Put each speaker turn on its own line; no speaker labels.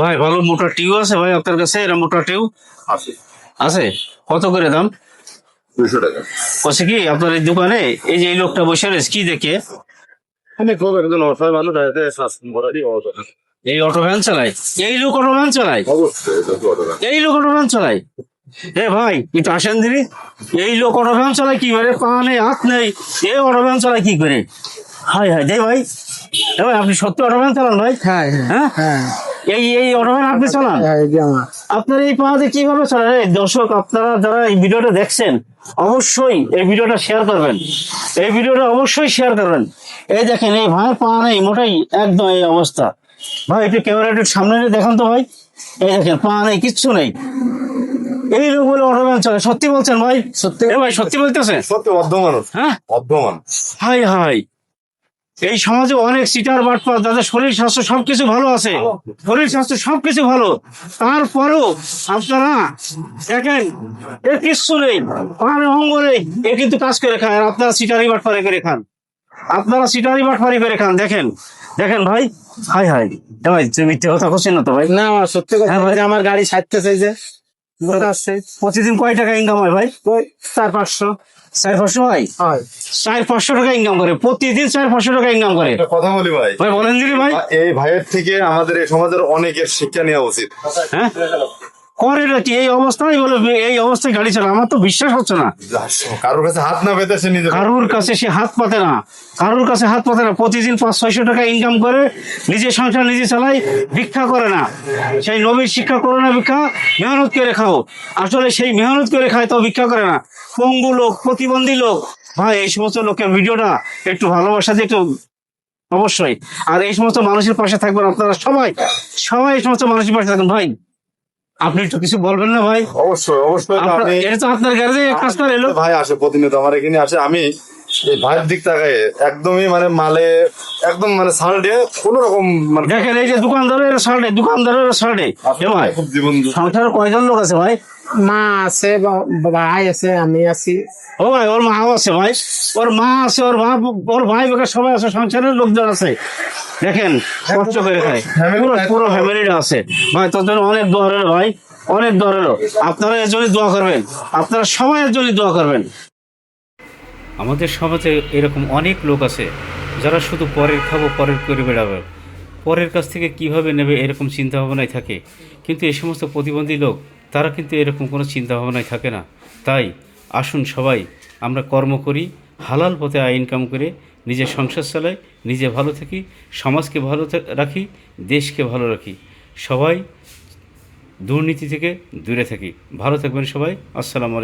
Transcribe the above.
ভাই ভালো মোটা টিউ আছে ভাই আপনার কাছে? এরা মোটা টিউ
আছে
আছে? কত করে দাম?
200 টাকা।
কছে কি আপনার এই দোকানে? এই যে এই লোকটা বসে রয়েছে কি দেখে?
অনেক লোক একজন অসহায় মানুষ আছে,
এই অটো ভ্যান চালায়? এই লোক অটো ভ্যান চালায়?
অবশ্যই এটা তো অটো না।
এই লোক অটো ভ্যান চালায়? এ ভাই একটু আসেন দিদি। এই লোক অটো ভ্যান চালায় কি করে? পা নেই হাত নেই, এই অটো ভ্যান চালায় কি করে? হাই হাই দে ভাই। এ ভাই আপনি সত্যি অটো ভ্যান চালান ভাই?
হ্যাঁ
হ্যাঁ
হ্যাঁ
এই অটো ভ্যান আপনি চালান?
হ্যাঁ, এই যে আমার
আপনার এই পা দিয়ে কিভাবে চালান? এই দর্শক আপনারা যারা এই ভিডিওটা দেখছেন অবশ্যই এই ভিডিওটা শেয়ার করবেন, এই ভিডিওটা অবশ্যই শেয়ার করবেন। এই দেখেন এই ভাই পা নেই মোটাই একদম এই অবস্থা। ভাই একটু ক্যামেরা একটু সামনে নিয়ে দেখান তো ভাই। এই দেখেন পা নেই কিচ্ছু নেই, এই লোক বলে অটো ভ্যান চলে। সত্যি বলছেন ভাই?
সত্যি।
এ ভাই সত্যি বলতেছেন?
সত্যি অর্ধ মানুষ,
হ্যাঁ
অর্ধ মানুষ।
হাই হাই, এই সমাজে অনেক সিটার বাটপার, যাদের শরীর স্বাস্থ্য সবকিছু ভালো আছে, শরীর স্বাস্থ্য সবকিছু ভালো, তারপরেও আপনারা দেখেন এ কিচ্ছু নেই, পাহাড়ে অঙ্গ নেই, এ কিন্তু কাজ করে খায়। আর আপনারা সিটারি বাটপারি করে খান, আপনারা সিটারি বাটপারি করে খান। দেখেন দেখেন ভাই, হাই হাই। এ ভাই তুমি মিথ্যে কথা করছেন না তো ভাই?
না আমার সত্যি কথা।
হ্যাঁ ভাই।
যে আমার গাড়ি ছাড়তেছে যে আসছে
প্রতিদিন কয় টাকা ইনকাম হয় ভাই?
ওই 400-500
400-500 হয়?
হয়।
400-500 টাকা ইনকাম করে প্রতিদিন, 400-500 টাকা ইনকাম করে।
একটা কথা বলি ভাই,
ভাই বলেন দিদি ভাই।
এই ভাইয়ের থেকে আমাদের এই সমাজের অনেকের শিক্ষা নেওয়া উচিত।
হ্যাঁ করে নাকি এই অবস্থায় বলে এই অবস্থায় গাড়ি চালা? আমার তো বিশ্বাস হচ্ছে না।
কারোর কাছে হাত না পেতে সে নিজে
কারুর কাছে সে হাত পাতে না, কারুর কাছে হাত পাতে না। প্রতিদিন 500-600 টাকা ইনকাম করে নিজের সংসার নিজে চালায়, ভিক্ষা করে না। সেই নবীর শিক্ষা করো না ভিক্ষা, মেহনত করে খাও। আসলে সেই মেহনত করে খায় তো ভিক্ষা করে না। পঙ্গু লোক, প্রতিবন্ধী লোক, ভাই এই সমস্ত লোকের ভিডিওটা একটু ভালোবাসা দিয়ে একটু অবশ্যই। আর এই সমস্ত মানুষের পাশে থাকবেন আপনারা সবাই, সবাই এই সমস্ত মানুষের পাশে থাকবেন। ভাই আপনি একটু কিছু বলবেন না ভাই?
অবশ্যই অবশ্যই।
আপনার-
আমি
এটা তো আপনার গ্যারেজে কাজ করে এলো।
ভাই আসে প্রতিনিয়ত আমার এখানে আসে, আমি এই ভাইয়ের দিক তাকায় একদমই মানে মালে একদম মানে সালডে কোন রকম মানে
দেখেন এই যে দোকানদারের সার্টে, দোকানদারের সার্টে। ভাই
খুব জীবন
সংসারে কয়জন লোক আছে ভাই?
মা আছে, ভাই আছে, আমি আছি।
ও ভাই ওর মাও আছে ভাই, ওর মা আছে, ওর বাপ, ওর ভাই বেকা সবাই আছে, সংসারের লোকজন আছে। দেখেন কষ্ট করে খায়, পুরো পুরো ফ্যামিলিটা আছে। ভাই তোর জন্য অনেক দোয়া রইলো ভাই, অনেক দোয়া রইলো। আপনারা এর জন্য দোয়া করবেন, আপনারা সবাই এর জন্য দোয়া করবেন। আমাদের সমাজে এরকম অনেক লোক আছে যারা শুধু পরের খাবো, পরের করে বেড়াবে, পরের কাছ থেকে কিভাবে নেবে এরকম চিন্তা ভাবনায় থাকে। কিন্তু এই সমস্ত প্রতিবন্ধী লোক তারা কিন্তু এরকম কোনো চিন্তা ভাবনায় থাকে না। তাই আসুন সবাই আমরা কর্ম করি, হালাল পথে আয় ইনকাম করে নিজের সংসার চালাই, নিজে ভালো থাকি, সমাজকে ভালো রাখি, দেশকে ভালো রাখি। সবাই দুর্নীতি থেকে দূরে থাকি। ভালো থাকবেন সবাই। আসসালামু আলাইকুম।